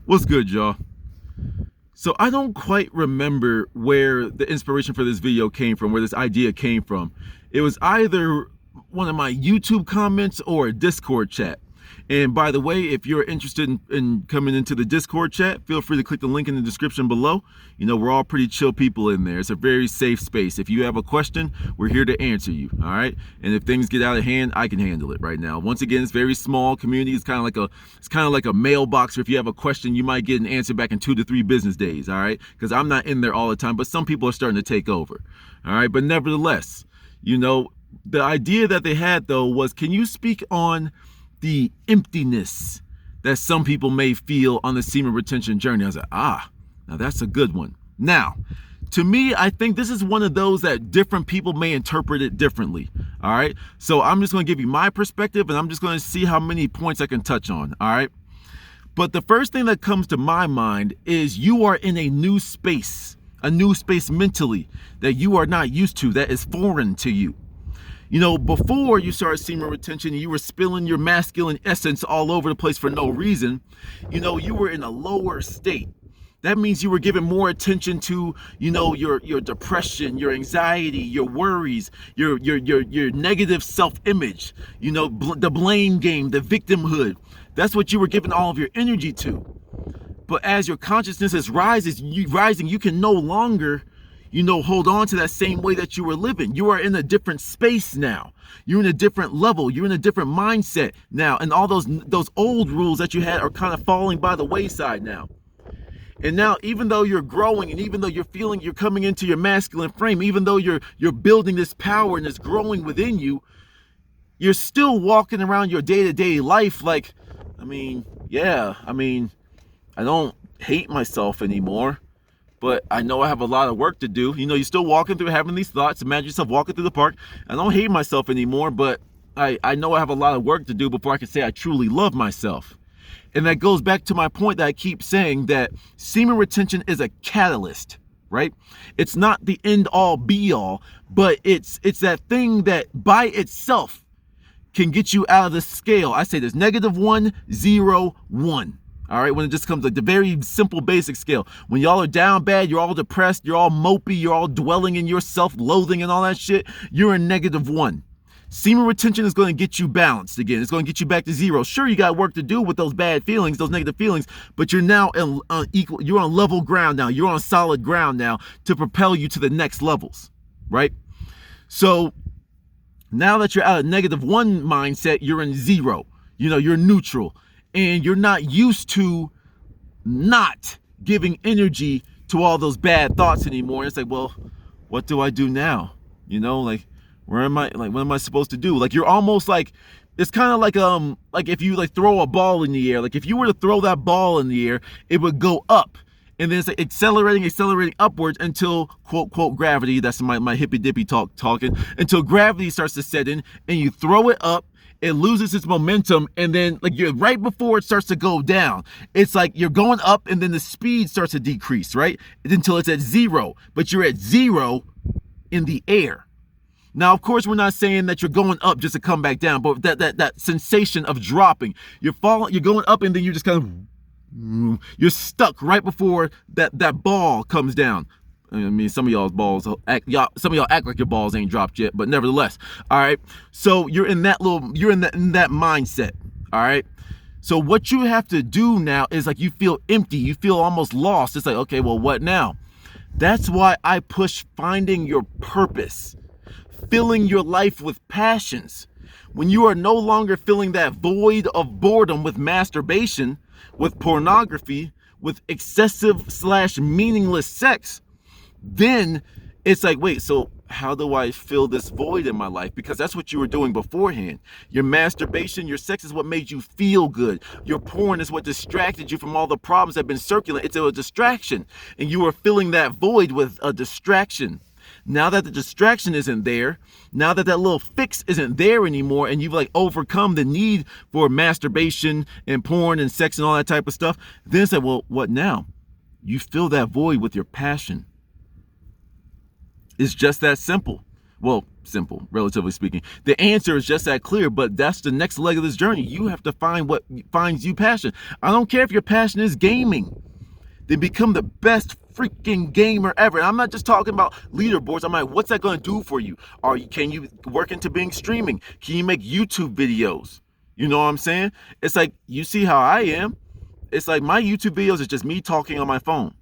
What's good, y'all? So I don't quite remember where the inspiration for this video came from, where this idea came from. It was either one of my YouTube comments or a Discord chat. And by the way, if you're interested in coming into the Discord chat, feel free to click the link in the description below. You know, we're all pretty chill people in there. It's a very safe space. If you have a question, we're here to answer you, all right? And if things get out of hand, I can handle it right now. Once again, it's very small community. It's kind of like a mailbox where if you have a question, you might get an answer back in 2 to 3 business days, all right? Because I'm not in there all the time, but some people are starting to take over, all right? But nevertheless, you know, the idea that they had, though, was can you speak on the emptiness that some people may feel on the semen retention journey? I was like, now that's a good one. Now, to me, I think this is one of those that different people may interpret it differently. All right. So I'm just going to give you my perspective and I'm just going to see how many points I can touch on. All right. But the first thing that comes to my mind is you are in a new space mentally that you are not used to, that is foreign to you. You know, before you started semen retention, you were spilling your masculine essence all over the place for no reason. You know, you were in a lower state. That means you were giving more attention to, you know, your depression, your anxiety, your worries, your negative self-image, you know, the blame game, the victimhood. That's what you were giving all of your energy to. But as your consciousness is rising, you can no longer, you know, hold on to that same way that you were living. You are in a different space now. You're in a different level. You're in a different mindset now. And all those old rules that you had are kind of falling by the wayside now. And now, even though you're growing and even though you're feeling you're coming into your masculine frame, even though you're building this power and it's growing within you, you're still walking around your day-to-day life like, I don't hate myself anymore. But I know I have a lot of work to do. You know, you're still walking through having these thoughts. Imagine yourself walking through the park. I don't hate myself anymore, but I know I have a lot of work to do before I can say I truly love myself. And that goes back to my point that I keep saying that semen retention is a catalyst, right? It's not the end all be all, but it's that thing that by itself can get you out of the scale. I say there's -1, 0, 1. All right, when it just comes like the very simple basic scale. When y'all are down bad, you're all depressed, you're all mopey, you're all dwelling in your self-loathing and all that shit, you're in -1. Semen retention is going to get you balanced again. It's going to get you back to 0. Sure, you got work to do with those bad feelings, those negative feelings, but you're now you're on level ground now. You're on solid ground now to propel you to the next levels, right? So now that you're out of -1 mindset, you're in 0. You know, you're neutral. And you're not used to not giving energy to all those bad thoughts anymore. It's like, well, what do I do now? You know, like, what am I supposed to do? Like, you're almost like, it's kind of like if you like throw a ball in the air, like if you were to throw that ball in the air, it would go up. And then it's like accelerating upwards until quote gravity. That's my hippy dippy talking, until gravity starts to set in and you throw it up. It loses its momentum, and then like you're right before it starts to go down. It's like you're going up, and then the speed starts to decrease, right? Until it's at 0, but you're at 0 in the air. Now, of course, we're not saying that you're going up just to come back down, but that sensation of dropping, you're going up, and then you're just kind of, you're stuck right before that ball comes down. I mean, some of y'all act like your balls ain't dropped yet, but nevertheless, all right. So you're in that mindset, all right. So what you have to do now is like you feel empty, you feel almost lost. It's like, okay, well, what now? That's why I push finding your purpose, filling your life with passions. When you are no longer filling that void of boredom with masturbation, with pornography, with excessive/meaningless sex, then it's like, wait, so how do I fill this void in my life? Because that's what you were doing beforehand. Your masturbation, your sex is what made you feel good. Your porn is what distracted you from all the problems that have been circulating. It's a distraction. And you were filling that void with a distraction. Now that the distraction isn't there, now that little fix isn't there anymore, and you've like overcome the need for masturbation and porn and sex and all that type of stuff, then it's like, well, what now? You fill that void with your passion. It's just that simple. Well, simple, relatively speaking. The answer is just that clear, but that's the next leg of this journey. You have to find what finds you passion. I don't care if your passion is gaming. Then become the best freaking gamer ever. And I'm not just talking about leaderboards. I'm like, what's that going to do for you? Can you work into being streaming? Can you make YouTube videos? You know what I'm saying? It's like, you see how I am. It's like my YouTube videos is just me talking on my phone.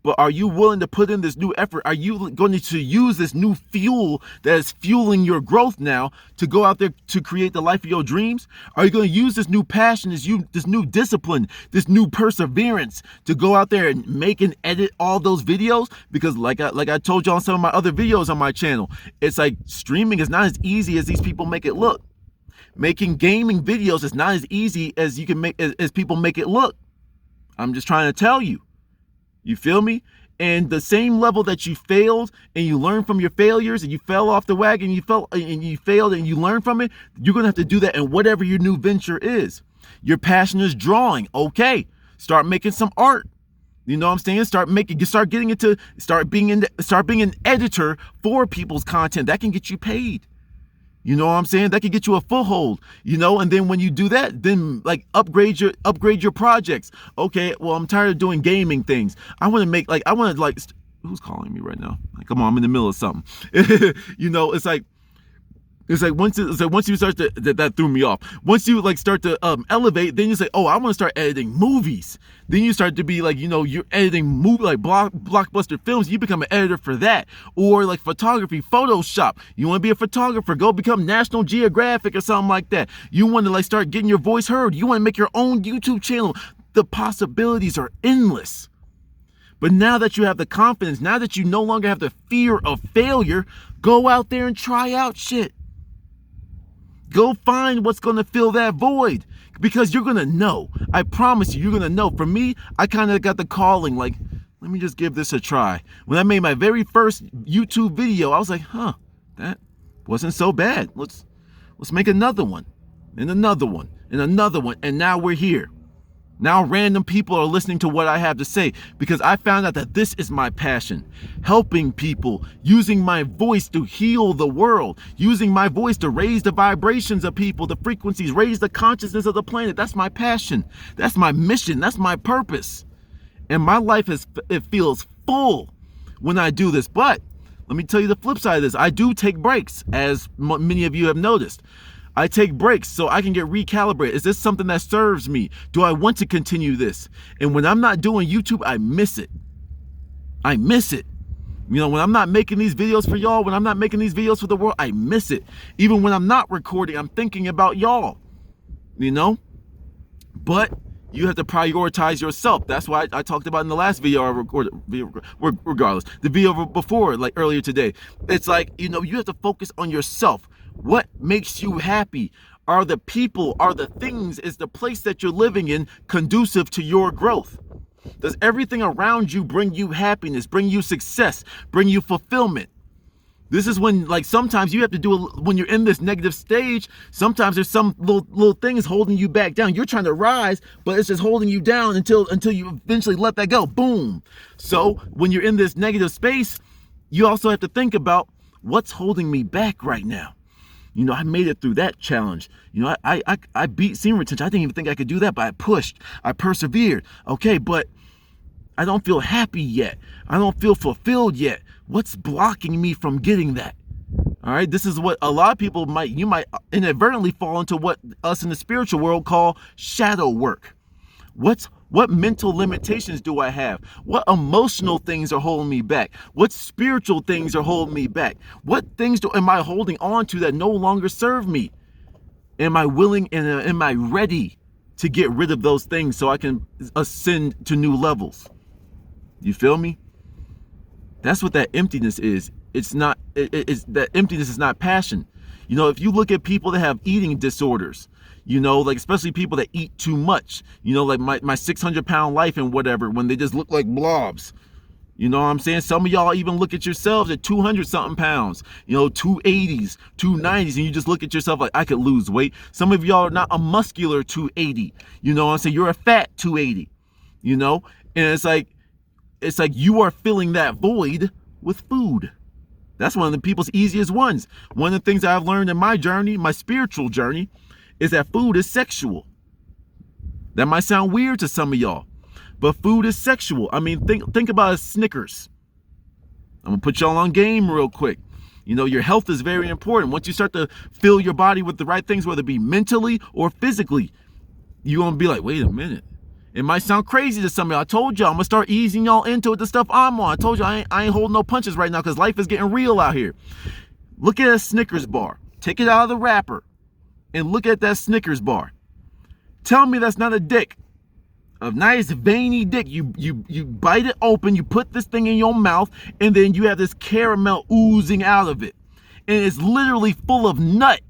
But are you willing to put in this new effort? Are you going to use this new fuel that is fueling your growth now to go out there to create the life of your dreams? Are you going to use this new passion, this new discipline, this new perseverance to go out there and make and edit all those videos? Because like I told you on some of my other videos on my channel, it's like streaming is not as easy as these people make it look. Making gaming videos is not as easy as you can make as people make it look. I'm just trying to tell you. You feel me? And the same level that you failed and you learned from your failures and you fell off the wagon, you failed and you learned from it, you're going to have to do that in whatever your new venture is. Your passion is drawing. Okay. Start making some art. You know what I'm saying? Start being an editor for people's content. That can get you paid. You know what I'm saying? That could get you a foothold, you know, and then when you do that, then like upgrade your projects. Okay, well, I'm tired of doing gaming things. Who's calling me right now? Like, come on, I'm in the middle of something. You know, it's like once you start to, that threw me off. Once you like start to elevate, then you say, oh, I want to start editing movies. Then you start to be like, you know, you're editing blockbuster films. You become an editor for that. Or like photography, Photoshop. You want to be a photographer, go become National Geographic or something like that. You want to like start getting your voice heard. You want to make your own YouTube channel. The possibilities are endless. But now that you have the confidence, now that you no longer have the fear of failure, go out there and try out shit. Go find what's going to fill that void, because you're going to know. I promise you're going to know. For me, I kind of got the calling, like, let me just give this a try. When I made my very first YouTube video, I was like, that wasn't so bad. Let's make another one and another one and another one. And now we're here. Now random people are listening to what I have to say, because I found out that this is my passion. Helping people, using my voice to heal the world, using my voice to raise the vibrations of people, the frequencies, raise the consciousness of the planet. That's my passion. That's my mission. That's my purpose. And my life it feels full when I do this. But let me tell you the flip side of this. I do take breaks, as many of you have noticed. I take breaks so I can get recalibrated. Is this something that serves me? Do I want to continue this? And when I'm not doing YouTube, I miss it. I miss it. You know, when I'm not making these videos for y'all, when I'm not making these videos for the world, I miss it. Even when I'm not recording, I'm thinking about y'all, you know? But you have to prioritize yourself. That's why I talked about in the last video I recorded, regardless, the video before, like earlier today. It's like, you know, you have to focus on yourself. What makes you happy? Are the people, are the things, is the place that you're living in conducive to your growth? Does everything around you bring you happiness, bring you success, bring you fulfillment? This is when, like, sometimes you have to do, when you're in this negative stage, sometimes there's some little things holding you back down. You're trying to rise, but it's just holding you down until you eventually let that go. Boom. So when you're in this negative space, you also have to think about, what's holding me back right now? You know, I made it through that challenge. You know, I beat semen retention. I didn't even think I could do that, but I pushed. I persevered. Okay, but I don't feel happy yet. I don't feel fulfilled yet. What's blocking me from getting that? All right, this is what a lot of people you might inadvertently fall into, what us in the spiritual world call shadow work. What mental limitations do I have? What emotional things are holding me back? What spiritual things are holding me back? What things am I holding on to that no longer serve me? Am I willing and am I ready to get rid of those things so I can ascend to new levels? You feel me? That's what that emptiness is. It's that emptiness is not passion. You know, if you look at people that have eating disorders, you know, like especially people that eat too much, you know, like my 600-pound life and whatever, when they just look like blobs. You know what I'm saying? Some of y'all even look at yourselves at 200-something pounds, you know, 280s, 290s, and you just look at yourself like, I could lose weight. Some of y'all are not a muscular 280. You know what I'm saying? You're a fat 280, you know? And it's like you are filling that void with food. That's one of the people's easiest ones. One of the things I've learned in my journey, my spiritual journey, is that food is sexual. That might sound weird to some of y'all, but food is sexual. I mean, think about a Snickers. I'm gonna put y'all on game real quick. You know, your health is very important. Once you start to fill your body with the right things, whether it be mentally or physically, you're gonna be like, wait a minute. It might sound crazy to some of y'all. I told y'all I'm gonna start easing y'all into it, the stuff I'm on. I told you I ain't holding no punches right now because life is getting real out here. Look at a Snickers bar. Take it out of the wrapper and look at that Snickers bar. Tell me that's not a dick. A nice veiny dick. You bite it open, you put this thing in your mouth, and then you have this caramel oozing out of it. And it's literally full of nut.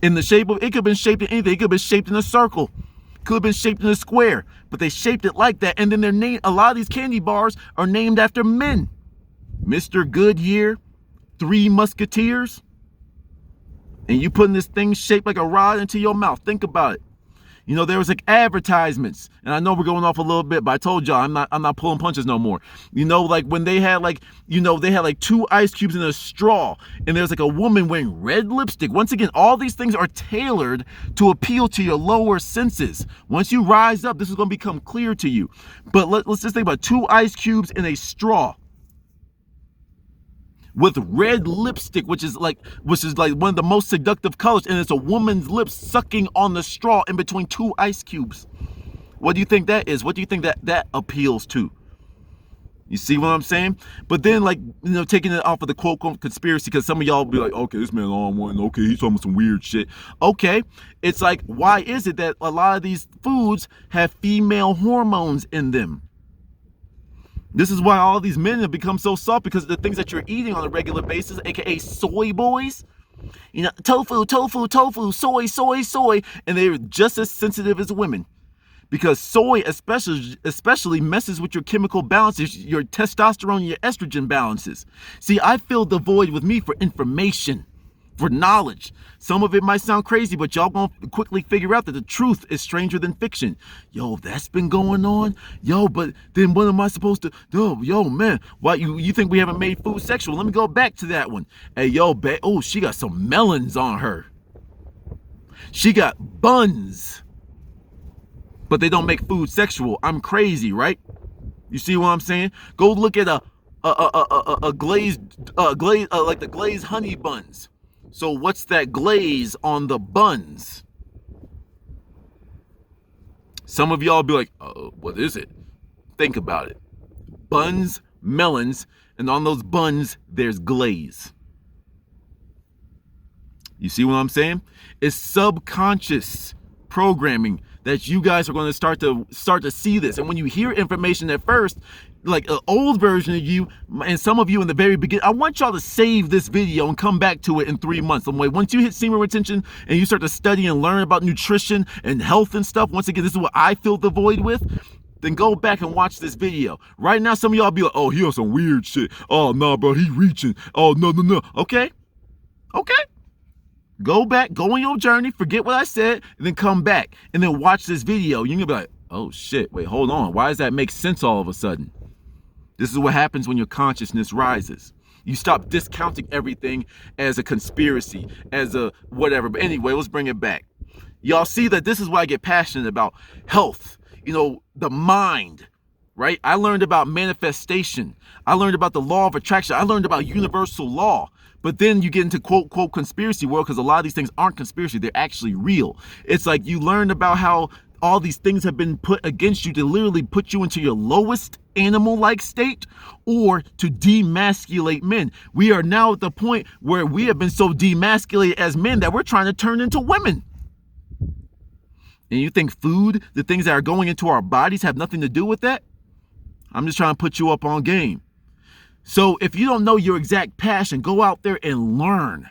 In the shape of, it could have been shaped in anything. It could have been shaped in a circle. Could have been shaped in a square. But they shaped it like that. And then they're named, a lot of these candy bars are named after men. Mr. Goodyear, Three Musketeers. And you putting this thing shaped like a rod into your mouth. Think about it. You know, there was like advertisements, and I know we're going off a little bit, but I told y'all I'm not pulling punches no more. You know, like when they had like, you know, they had like 2 ice cubes in a straw, and there's like a woman wearing red lipstick. Once again, all these things are tailored to appeal to your lower senses. Once you rise up, this is going to become clear to you. But let's just think about 2 ice cubes in a straw with red lipstick, which is like one of the most seductive colors, and it's a woman's lips sucking on the straw in between 2 ice cubes. What do you think that is? What do you think that appeals to? You see what I'm saying? But then, like, you know, taking it off of the quote conspiracy, because some of y'all will be like, okay, this man on one, okay, he's talking about some weird shit. Okay, it's like, why is it that a lot of these foods have female hormones in them? This is why all these men have become so soft, because of the things that you're eating on a regular basis, aka soy boys. You know, tofu, soy, and they're just as sensitive as women. Because soy especially messes with your chemical balances, your testosterone and your estrogen balances. See, I filled the void with me for information, for knowledge. Some of it might sound crazy, but y'all gonna quickly figure out that the truth is stranger than fiction. Yo, that's been going on. Yo, but then what am I supposed to do? Yo, man, why you think we haven't made food sexual? Let me go back to that one. Hey, yo, oh, she got some melons on her. She got buns. But they don't make food sexual. I'm crazy, right? You see what I'm saying? Go look at a glazed like the glazed honey buns. So what's that glaze on the buns? Some of y'all be like, what is it? Think about it. Buns, melons, and on those buns, there's glaze. You see what I'm saying? It's subconscious programming that you guys are going to start to see this. And when you hear information at first, like an old version of you, and some of you in the very beginning, I want y'all to save this video and come back to it in 3 months. I'm like, once you hit semen retention and you start to study and learn about nutrition and health and stuff, once again, this is what I filled the void with, then go back and watch this video. Right now, some of y'all be like, oh, he on some weird shit. Oh, no, bro, he reaching. Oh, no. Okay. Go back, go on your journey, forget what I said, and then come back and then watch this video. You're gonna be like, oh shit, wait, hold on. Why does that make sense all of a sudden? This is what happens when your consciousness rises. You stop discounting everything as a conspiracy, as a whatever. But anyway, let's bring it back. Y'all see that this is why I get passionate about health, you know, the mind, right? I learned about manifestation. I learned about the law of attraction. I learned about universal law. But then you get into quote conspiracy world, because a lot of these things aren't conspiracy. They're actually real. It's like you learned about how all these things have been put against you to literally put you into your lowest animal-like state, or to demasculate men. We are now at the point where we have been so demasculated as men that we're trying to turn into women. And you think food, the things that are going into our bodies, have nothing to do with that? I'm just trying to put you up on game. So if you don't know your exact passion, go out there and learn.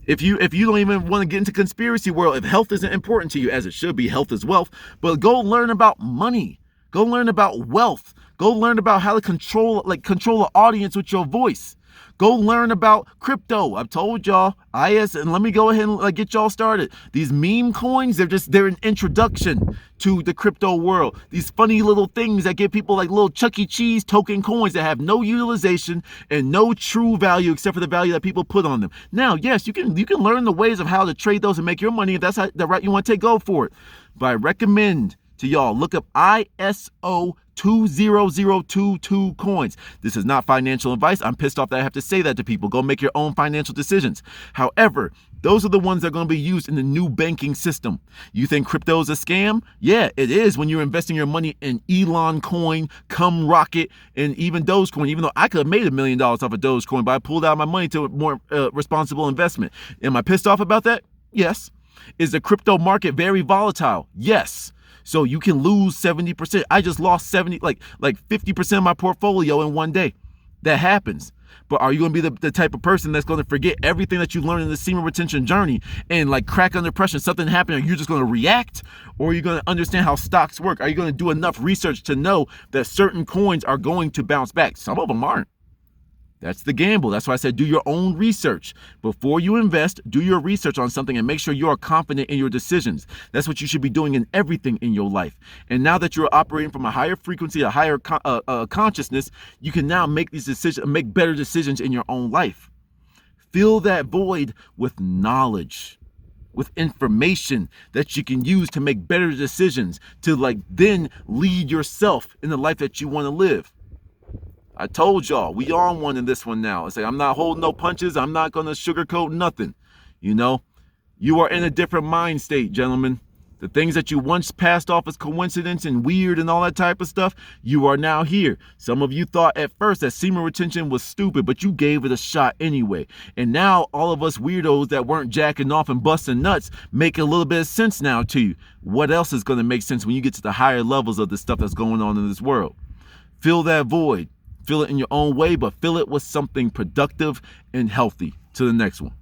If you don't even want to get into conspiracy world, if health isn't important to you, as it should be, health is wealth, but go learn about money. Go learn about wealth. Go learn about how to control an audience with your voice. Go learn about crypto. I've told y'all, and let me go ahead and get y'all started. These meme coins, they're an introduction to the crypto world. These funny little things that give people like little Chuck E. Cheese token coins that have no utilization and no true value except for the value that people put on them. Now, yes, you can learn the ways of how to trade those and make your money if that's the route you want to take. Go for it. But I recommend to y'all, look up ISO 20022 coins. This is not financial advice. I'm pissed off that I have to say that to people. Go make your own financial decisions. However, those are the ones that are going to be used in the new banking system. You think crypto is a scam? Yeah, it is when you're investing your money in Elon coin, Come Rocket, and even Dogecoin. Even though I could have made $1 million off of Dogecoin, but I pulled out my money to a more responsible investment. Am I pissed off about that? Yes. Is the crypto market very volatile? Yes. So you can lose 70%. I just lost 50% of my portfolio in one day. That happens. But are you going to be the type of person that's going to forget everything that you learned in the semen retention journey and crack under pressure, something happened, are you just going to react? Or are you going to understand how stocks work? Are you going to do enough research to know that certain coins are going to bounce back? Some of them aren't. That's the gamble. That's why I said do your own research. Before you invest, do your research on something and make sure you are confident in your decisions. That's what you should be doing in everything in your life. And now that you're operating from a higher frequency, a higher consciousness, you can now make these decisions, make better decisions in your own life. Fill that void with knowledge, with information that you can use to make better decisions, to then lead yourself in the life that you want to live. I told y'all, we on one in this one now. It's I'm not holding no punches. I'm not going to sugarcoat nothing. You are in a different mind state, gentlemen. The things that you once passed off as coincidence and weird and all that type of stuff, you are now here. Some of you thought at first that semen retention was stupid, but you gave it a shot anyway. And now all of us weirdos that weren't jacking off and busting nuts make a little bit of sense now to you. What else is going to make sense when you get to the higher levels of the stuff that's going on in this world? Fill that void. Fill it in your own way, but fill it with something productive and healthy. To the next one.